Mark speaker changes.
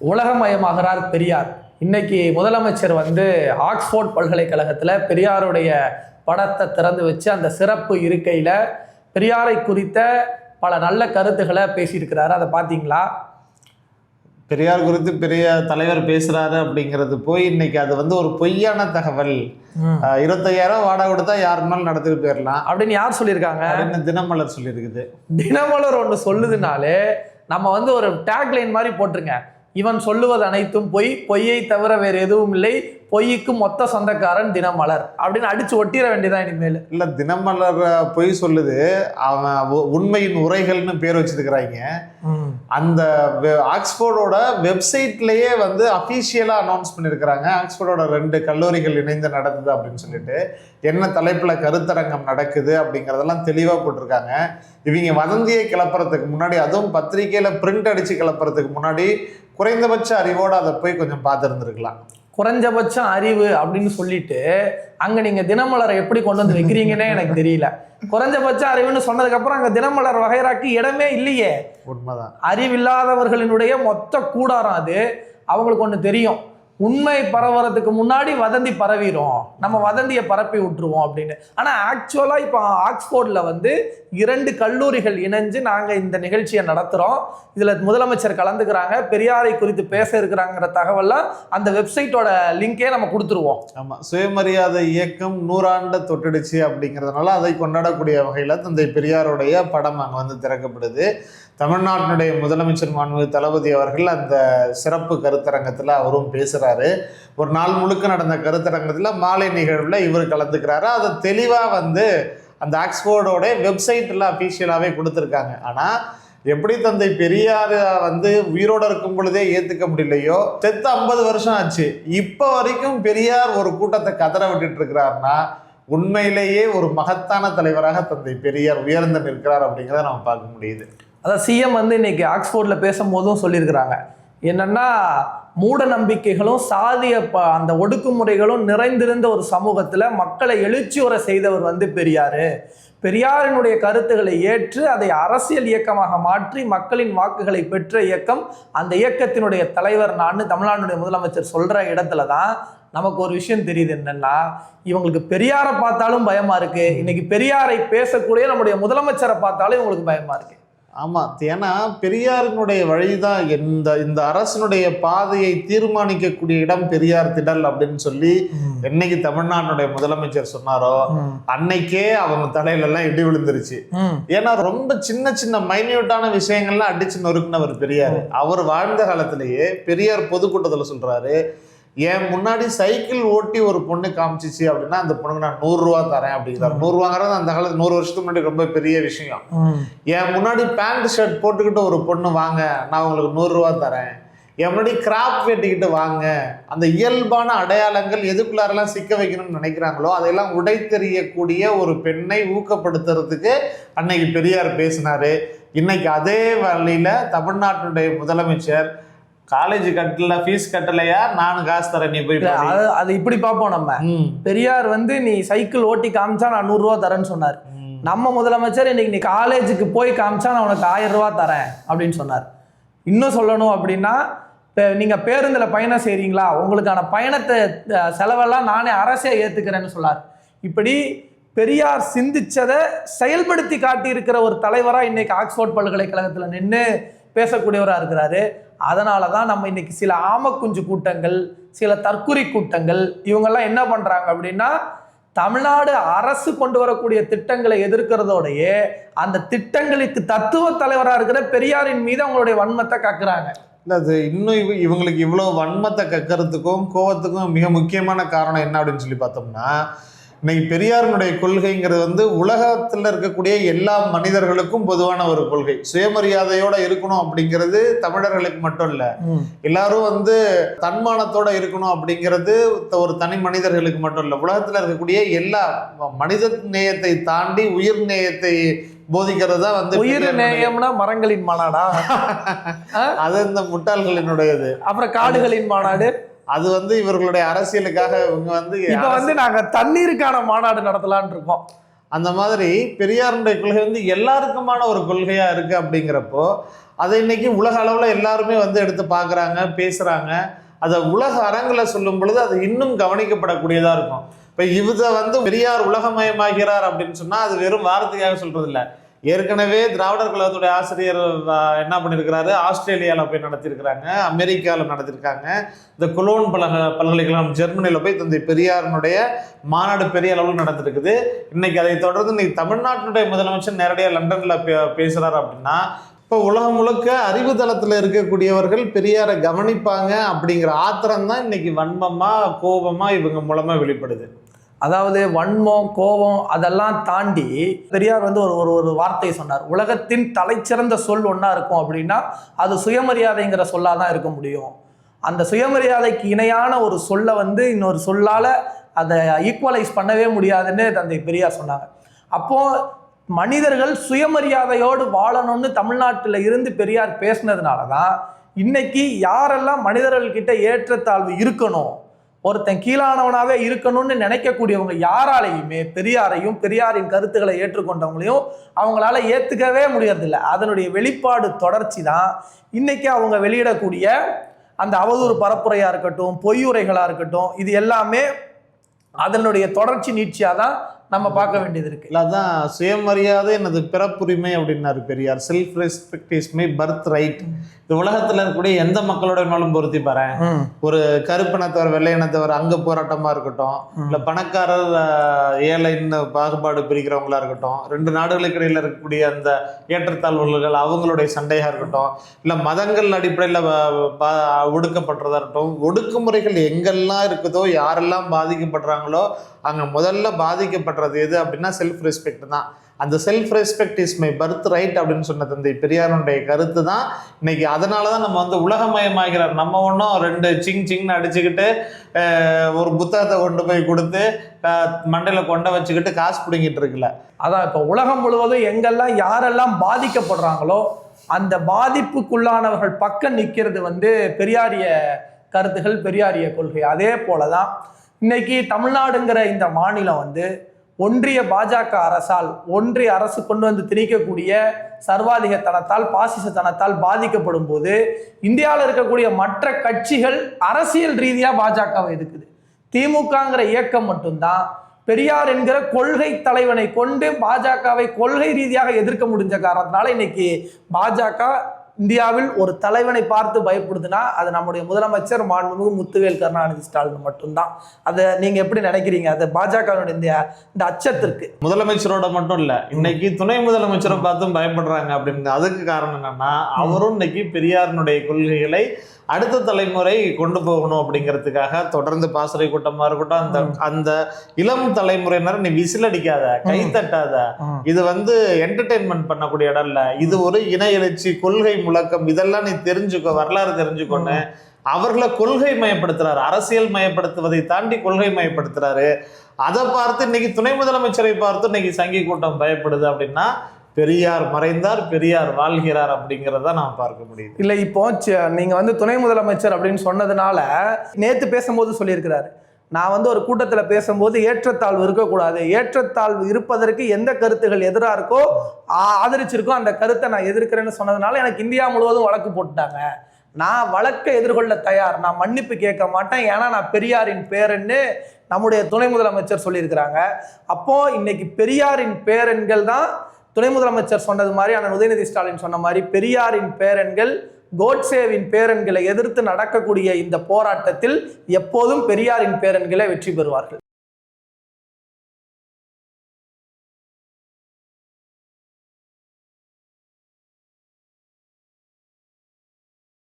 Speaker 1: உலகமயமாகிறார் பெரியார். இன்னைக்கு முதலமைச்சர் ஆக்ஸ்போர்ட் பல்கலைக்கழகத்தில் பெரியாருடைய படத்தை திறந்து வச்சு அந்த சிறப்பு இருக்கையில் பெரியாரை குறித்த பல நல்ல கருத்துக்களை பேசியிருக்கிறாரு. அதை பார்த்தீங்களா?
Speaker 2: பெரியார் குறித்து பெரிய தலைவர் பேசுறாரு அப்படிங்கிறது போய் இன்னைக்கு அது ஒரு பொய்யான தகவல். 25,000 வாடகை கொடுத்தா யாருனாலும் நடத்திட்டு போயிடலாம்
Speaker 1: அப்படின்னு யார் சொல்லியிருக்காங்க?
Speaker 2: தினமலர் சொல்லியிருக்குது.
Speaker 1: தினமலர் ஒன்று சொல்லுதுனாலே நம்ம ஒரு டேக்லைன் மாதிரி போட்டிருங்க, இவன் சொல்லுவது அனைத்தும் பொய், பொய்யை தவிர வேறு எதுவும் இல்லை, பொய்க்கு மொத்த சொந்தக்காரன் தினமலர் அப்படின்னு அடிச்சு ஒட்டிட வேண்டியதான் இனிமேல்.
Speaker 2: இல்ல, தினமலர் பொய் சொல்லுது, அவன் உண்மையின் உரைகள்னு பேர் வச்சிருக்கிறாங்க. அந்த ஆக்ஸ்போர்டோட வெப்சைட்லயே அபிஷியலா அனௌன்ஸ் பண்ணிருக்கிறாங்க. ஆக்ஸ்போர்டோட 2 கல்லூரிகள் இணைந்து நடக்குது அப்படின்னு சொல்லிட்டு என்ன தலைப்புல கருத்தரங்கம் நடக்குது அப்படிங்கறதெல்லாம் தெளிவா போட்டிருக்காங்க. இவங்க வதந்தியை கிளப்புறதுக்கு முன்னாடி, அதுவும் பத்திரிகையில பிரிண்ட் அடிச்சு கிளப்புறதுக்கு முன்னாடி குறைந்தபட்ச அறிவோட அதை போய் கொஞ்சம் பார்த்துருந்துருக்கலாம்.
Speaker 1: குறைஞ்சபட்சம் அறிவு அப்படின்னு சொல்லிட்டு அங்க நீங்க தினமலரை எப்படி கொண்டு வந்து வைக்கிறீங்கன்னே எனக்கு தெரியல. குறைஞ்சபட்ச அறிவுன்னு சொன்னதுக்கு அப்புறம் அங்க தினமலர் வகைராக்கு இடமே இல்லையே.
Speaker 2: உண்மைதான்.
Speaker 1: அறிவில்லாதவர்களினுடைய மொத்த கூடாரம் அது. அவங்களுக்கு ஒண்ணு தெரியும், உண்மை பரவுறதுக்கு முன்னாடி வதந்தி பரவிடும், நம்ம வதந்தியை பரப்பி விட்டுருவோம் அப்படின்னு. ஆனால் ஆக்சுவலாக இப்போ ஆக்ஸ்போர்டில் 2 கல்லூரிகள் இணைஞ்சு நாங்கள் இந்த நிகழ்ச்சியை நடத்துகிறோம். இதில் முதலமைச்சர் கலந்துக்கிறாங்க, பெரியாரை குறித்து பேச இருக்கிறாங்கிற தகவலாம் அந்த வெப்சைட்டோட லிங்கே நம்ம கொடுத்துருவோம்.
Speaker 2: ஆமாம், சுயமரியாதை இயக்கம் 100 ஆண்டு தொட்டுடுச்சு அப்படிங்கிறதுனால அதை கொண்டாடக்கூடிய வகையில் தந்தை பெரியாருடைய படம் அங்கே திறக்கப்படுது. தமிழ்நாட்டினுடைய முதலமைச்சர் மாண்புமிகு தளபதி அவர்கள் அந்த சிறப்பு கருத்தரங்கத்தில் அவரும் பேசுகிறாரு. ஒரு நாள் முழுக்க நடந்த கருத்தரங்கத்தில் மாலை நிகழ்வில் இவர் கலந்துக்கிறாரு. அதை தெளிவாக அந்த ஆக்ஸ்போர்டோட வெப்சைட்டில் அஃபீஷியலாகவே கொடுத்துருக்காங்க. ஆனால் எப்படி தந்தை பெரியார் உயிரோடு இருக்கும் பொழுதே ஏற்றுக்க முடியலையோ, 50 வருஷம் ஆச்சு, இப்போ வரைக்கும் பெரியார் ஒரு கூட்டத்தை கதற விட்டுட்டு இருக்கிறாருன்னா உண்மையிலேயே ஒரு மகத்தான தலைவராக தந்தை பெரியார் உயர்ந்து நிற்கிறார் அப்படிங்கிறத நம்ம பார்க்க முடியுது.
Speaker 1: அதான் சிஎம் இன்னைக்கு ஆக்ஸ்போர்டில் பேசும்போதும் சொல்லியிருக்கிறாங்க, என்னன்னா மூட நம்பிக்கைகளும் சாதிய அந்த ஒடுக்குமுறைகளும் நிறைந்திருந்த ஒரு சமூகத்தில் மக்களை எழுச்சியுற செய்தவர் பெரியார். பெரியாரினுடைய கருத்துக்களை ஏற்று அதை அரசியல் இயக்கமாக மாற்றி மக்களின் வாக்குகளை பெற்ற இயக்கம், அந்த இயக்கத்தினுடைய தலைவர் நான் தமிழ்நாட்டுடைய முதலமைச்சர் சொல்ற இடத்துல தான் நமக்கு ஒரு விஷயம் தெரியுது. என்னன்னா, இவங்களுக்கு பெரியாரை பார்த்தாலும் பயமா இருக்கு, இன்னைக்கு பெரியாரை பேசக்கூடிய நம்முடைய முதலமைச்சரை பார்த்தாலும் இவங்களுக்கு பயமா இருக்கு.
Speaker 2: ஆமாம், ஏன்னா பெரியாரினுடைய வழிதான் இந்த அரசனுடைய பாதையை தீர்மானிக்கக்கூடிய இடம் பெரியார் திடல் அப்படின்னு சொல்லி என்னைக்கு தமிழ்நாட்டுடைய முதலமைச்சர் சொன்னாரோ அன்னைக்கே அவங்க தலையில எல்லாம் இடி விழுந்துருச்சு. ஏன்னா ரொம்ப சின்ன சின்ன மைன்யூட்டான விஷயங்கள்லாம் அடிச்சு நொறுக்குனவர் பெரியார். அவர் வாழ்ந்த காலத்திலேயே பெரியார் பொதுக்கூட்டத்தில் சொல்றாரு, என் முன்னாடி சைக்கிள் ஓட்டி ஒரு பொண்ணு காமிச்சிச்சு அப்படின்னா அந்த பொண்ணுக்கு நான் 100 ரூபா தரேன் அப்படிங்கிறார். 100 ரூபாங்கிறது அந்த காலத்து 100 வருஷத்துக்கு முன்னாடி ரொம்ப பெரிய விஷயம். என் முன்னாடி பேண்ட் ஷர்ட் போட்டுக்கிட்டு ஒரு பொண்ணு வாங்க, நான் உங்களுக்கு 100 ரூபா தரேன். என் முன்னாடி கிராப் வெட்டிக்கிட்டு வாங்க. அந்த இயல்பான அடையாளங்கள் எதுக்குள்ளாரெல்லாம் சிக்க வைக்கணும்னு நினைக்கிறாங்களோ அதையெல்லாம் உடைத்தெறியக்கூடிய ஒரு பெண்ணை ஊக்கப்படுத்துறதுக்கு அன்னைக்கு பெரியார் பேசினாரு. இன்னைக்கு அதே வழியில தமிழ்நாட்டுடைய முதலமைச்சர் காலேஜ் கட்டல, ஃபீஸ் கட்டலையா, நான் காசு தரேன், நீ போய்
Speaker 1: அது இப்படி பார்ப்போம். நம்ம பெரியார் நீ சைக்கிள் ஓட்டி காமிச்சா நான் 100 ரூபா தரேன்னு சொன்னார். நம்ம முதலமைச்சர் இன்னைக்கு நீ காலேஜுக்கு போய் காமிச்சா நான் உனக்கு 1000 ரூபா தரேன் அப்படின்னு சொன்னார். இன்னும் சொல்லணும் அப்படின்னா, நீங்க பேருந்துல பயணம் செய்றீங்களா, உங்களுக்கான பயணத்தை செலவெல்லாம் நானே அரசே ஏத்துக்கிறேன்னு சொன்னார். இப்படி பெரியார் சிந்திச்சதை செயல்படுத்தி காட்டி இருக்கிற ஒரு தலைவரா இன்னைக்கு ஆக்ஸ்போர்ட் பல்கலைக்கழகத்துல நின்று பேசக்கூடியவராக இருக்கிறாரு. அதனால தான் நம்ம இன்னைக்கு சில ஆமக்குஞ்சு கூட்டங்கள், சில தற்குறி கூட்டங்கள், இவங்கெல்லாம் என்ன பண்றாங்க அப்படின்னா, தமிழ்நாடு அரசு கொண்டு வரக்கூடிய திட்டங்களை எதிர்க்கிறதோடையே அந்த திட்டங்களுக்கு தத்துவ தலைவராக இருக்கிற பெரியாரின் மீது அவங்களுடைய வன்மத்தை கக்குறாங்க.
Speaker 2: இல்லை, அது இன்னும் இவங்களுக்கு இவ்வளோ வன்மத்தை கக்கிறதுக்கும் கோவத்துக்கும் மிக முக்கியமான காரணம் என்ன அப்படின்னு சொல்லி பார்த்தோம்னா, இன்னைக்கு பெரியாரினுடைய கொள்கைங்கிறது உலகத்தில் இருக்கக்கூடிய எல்லா மனிதர்களுக்கும் பொதுவான ஒரு கொள்கை. சுயமரியாதையோட இருக்கணும் அப்படிங்கிறது தமிழர்களுக்கு மட்டும் இல்லை, எல்லாரும் தன்மானத்தோட இருக்கணும் அப்படிங்கிறது ஒரு தனி மனிதர்களுக்கு மட்டும் இல்லை, உலகத்தில் இருக்கக்கூடிய எல்லா மனித நேயத்தை தாண்டி உயிர் நேயத்தை போதிக்கிறதா
Speaker 1: உயிர் நேயம்னா மரங்களின் மாநாடா?
Speaker 2: அது இந்த முட்டாள்களினுடையது.
Speaker 1: அப்புறம் காடுகளின் மாநாடு,
Speaker 2: அது இவர்களுடைய அரசியலுக்காக இவங்க
Speaker 1: இப்ப நாங்க தண்ணீருக்கான மாநாடு நடத்தலான்னு இருக்கோம்.
Speaker 2: அந்த மாதிரி பெரியாருடைய கொள்கை வந்து எல்லாருக்குமான ஒரு கொள்கையா இருக்கு அப்படிங்கிறப்போ அதை இன்னைக்கு உலக அளவில் எல்லாருமே வந்து எடுத்து பார்க்குறாங்க, பேசுகிறாங்க. அதை உலக அரங்கில் சொல்லும் பொழுது அது இன்னும் கவனிக்கப்படக்கூடியதாக இருக்கும். இப்போ இதை வந்து பெரியார் உலகமயமாகிறார் அப்படின்னு சொன்னால் அது வெறும் வார்த்தையாக சொல்கிறது இல்லை. ஏற்கனவே திராவிடர் கழகத்துடைய ஆசிரியர் என்ன பண்ணியிருக்கிறாரு, ஆஸ்திரேலியாவில் போய் நடத்தியிருக்கிறாங்க, அமெரிக்காவில் நடத்தியிருக்காங்க, இந்த கொலோன் பல்கலைக்கழகம் ஜெர்மனியில் போய் தந்தை பெரியாரினுடைய மாநாடு பெரிய அளவில் நடந்திருக்குது. இன்னைக்கு அதை தொடர்ந்து இன்னைக்கு தமிழ்நாட்டினுடைய முதலமைச்சர் நேரடியாக லண்டனில் பேசுகிறார் அப்படின்னா இப்போ உலகம் முழுக்க அறிவு தளத்தில் இருக்கக்கூடியவர்கள் பெரியாரை கவனிப்பாங்க அப்படிங்கிற ஆத்திரம் தான் இன்னைக்கு வன்மமாக கோபமாக இவங்க மூலமாக வெளிப்படுது.
Speaker 1: அதாவது வன்மம், கோபம் அதெல்லாம் தாண்டி பெரியார் வந்து ஒரு வார்த்தையை சொன்னார். உலகத்தின் தலைச்சிறந்த சொல் ஒன்றா இருக்கும் அப்படின்னா அது சுயமரியாதைங்கிற சொல்லாக தான் இருக்க முடியும். அந்த சுயமரியாதைக்கு இணையான ஒரு சொல்லை வந்து இன்னொரு சொல்லால் அதை ஈக்குவலைஸ் பண்ணவே முடியாதுன்னு தந்தை பெரியார் சொன்னாங்க. அப்போது மனிதர்கள் சுயமரியாதையோடு வாழணும்னு தமிழ்நாட்டில் இருந்து பெரியார் பேசினதுனால தான் இன்னைக்கு யாரெல்லாம் மனிதர்கள்கிட்ட ஏற்றத்தாழ்வு இருக்கணும், ஒருத்தன் கீழானவனாகவே இருக்கணும்னு நினைக்கக்கூடியவங்க யாராலையுமே பெரியாரையும் பெரியாரின் கருத்துக்களை ஏற்றுக்கொண்டவங்களையும் அவங்களால ஏற்றுக்கவே முடியறதில்லை. அதனுடைய வெளிப்பாடு தொடர்ச்சி தான் இன்னைக்கு அவங்க வெளியிடக்கூடிய அந்த அவதூறு பரப்புரையாக இருக்கட்டும், பொய்யுரைகளாக இருக்கட்டும், இது எல்லாமே அதனுடைய தொடர்ச்சி நீட்சியாக தான் நம்ம பார்க்க வேண்டியது இருக்கு.
Speaker 2: அதான் சுயமரியாதை எனது பிறப்புரிமை அப்படின்னாரு Periyar. Self respect is my birth right. இந்த உலகத்துல இருக்கக்கூடிய எந்த மக்களோட வேணாலும் பொருத்தி பாரு, ஒரு கருப்பினத்தவர் வெள்ளையினத்தவர் அங்க போராட்டமா இருக்கட்டும், இல்ல பணக்காரர் ஏழைன்னு பாகுபாடு பிரிக்கிறவங்களா இருக்கட்டும், ரெண்டு நாடுகளுக்கு இடையில இருக்கக்கூடிய அந்த ஏற்றத்தாழ்வுகள் அவங்களுடைய சண்டையா இருக்கட்டும், இல்ல மதங்கள் அடிப்படையில் ஒடுக்கப்படுறதா இருக்கட்டும், ஒடுக்குமுறைகள் எங்கெல்லாம் இருக்குதோ யாரெல்லாம் பாதிக்கப்படுறாங்களோ அங்க முதல்ல பாதிக்கப்படுறது எது அப்படின்னா செல்ஃப் ரெஸ்பெக்ட் தான். அந்த self respect is my birth right அப்படின்னு சொன்ன தந்தை பெரியாருடைய கருத்து தான் இன்னைக்கு. அதனால தான் நம்ம வந்து உலகமயமாகிறார். நம்ம ஒன்றும் ரெண்டு சிங்னு அடிச்சுக்கிட்டு ஒரு புத்தகத்தை கொண்டு போய் கொடுத்து மண்டையில் கொண்ட வச்சுக்கிட்டு காசு பிடிங்கிட்டு இருக்குல்ல.
Speaker 1: அதான் இப்போ உலகம் முழுவதும் எங்கெல்லாம் யாரெல்லாம் பாதிக்கப்படுறாங்களோ அந்த பாதிப்புக்குள்ளானவர்கள் பக்கம் நிற்கிறது வந்து பெரியாரிய கருத்துகள், பெரியாரிய கொள்கை. அதே போல தான் இன்னைக்கு தமிழ்நாடுங்கிற இந்த மாநிலம் வந்து ஒன்றிய பாஜக அரசால், ஒன்றிய அரசு கொண்டு வந்து திணிக்கக்கூடிய சர்வாதிகத்தனத்தால், பாசிசத்தனத்தால் பாதிக்கப்படும் போது இந்தியாவில் இருக்கக்கூடிய மற்ற கட்சிகள் அரசியல் ரீதியாக பாஜகவை எதிர்க்குது. திமுகங்கிற இயக்கம் மட்டும்தான் பெரியார் என்கிற கொள்கை தலைவனை கொண்டு பாஜகவை கொள்கை ரீதியாக எதிர்க்க முடிஞ்ச காரணத்தினால இன்னைக்கு பாஜக இந்தியாவில் ஒரு தலைவனை பார்த்து பயப்படுதுன்னா அது நம்முடைய முதலமைச்சர் மாண்புமிகு முத்துவேல் கருணாநிதி ஸ்டாலின் மட்டும்தான். அதை நீங்க எப்படி நினைக்கிறீங்க? அது பாஜகவினுடைய இந்த அச்சத்திற்கு
Speaker 2: முதலமைச்சரோட மட்டும் இல்ல, இன்னைக்கு துணை முதலமைச்சரை பார்த்தும் பயப்படுறாங்க அப்படின்னு. அதுக்கு காரணம் என்னன்னா அவரும் இன்னைக்கு பெரியாரினுடைய கொள்கைகளை அடுத்த தலைமுறை கொண்டு போகணும் அப்படிங்கிறதுக்காக தொடர்ந்து பாசறை கூட்டமா இருக்கட்டும், அந்த அந்த இளம் தலைமுறையினர் நீ விசில் அடிக்காத, கை தட்டாத, இது வந்து என்டர்டெயின்மெண்ட் பண்ணக்கூடிய இடம் இல்ல, இது ஒரு இன எழுச்சி, கொள்கை முழக்கம், இதெல்லாம் நீ தெரிஞ்சுக்கோ, வரலாறு தெரிஞ்சுக்கோன்னு அவர்களை கொள்கை மயப்படுத்துறாரு. அரசியல் மயப்படுத்துவதை தாண்டி கொள்கை மயப்படுத்துறாரு. அதை பார்த்து இன்னைக்கு துணை முதலமைச்சரை பார்த்து இன்னைக்கு சங்கி கூட்டம் பயப்படுது அப்படின்னா பெரியார் மறைந்தார், பெரியார் வாழ்கிறார் அப்படிங்கிறத நாம் பார்க்க முடியுது.
Speaker 1: இல்லை, இப்போ நீங்க வந்து துணை முதலமைச்சர் அப்படின்னு சொன்னதுனால நேற்று பேசும்போது சொல்லியிருக்கிறாரு, நான் வந்து ஒரு கூட்டத்தில் பேசும்போது ஏற்றத்தாழ்வு இருக்கக்கூடாது, ஏற்றத்தாழ்வு இருப்பதற்கு எந்த கருத்துகள் எதிராக இருக்கோ ஆதரிச்சிருக்கோ அந்த கருத்தை நான் எதிர்க்கிறேன்னு சொன்னதுனால எனக்கு இந்தியா முழுவதும் வழக்கு போட்டுட்டாங்க. நான் வழக்கை எதிர்கொள்ள தயார், நான் மன்னிப்பு கேட்க மாட்டேன், ஏன்னா நான் பெரியாரின் பேரன்னு நம்முடைய துணை முதலமைச்சர் சொல்லியிருக்கிறாங்க. அப்போ இன்னைக்கு பெரியாரின் பேரன்கள் தான் துணை முதலமைச்சர் சொன்னது மாதிரி, அண்ணன் உதயநிதி ஸ்டாலின் சொன்ன மாதிரி பெரியாரின் பேரன்கள், கோட்சேவின் பேரன்களை எதிர்த்து நடக்கக்கூடிய இந்த போராட்டத்தில் எப்போதும் பெரியாரின் பேரன்களே வெற்றி பெறுவார்கள்.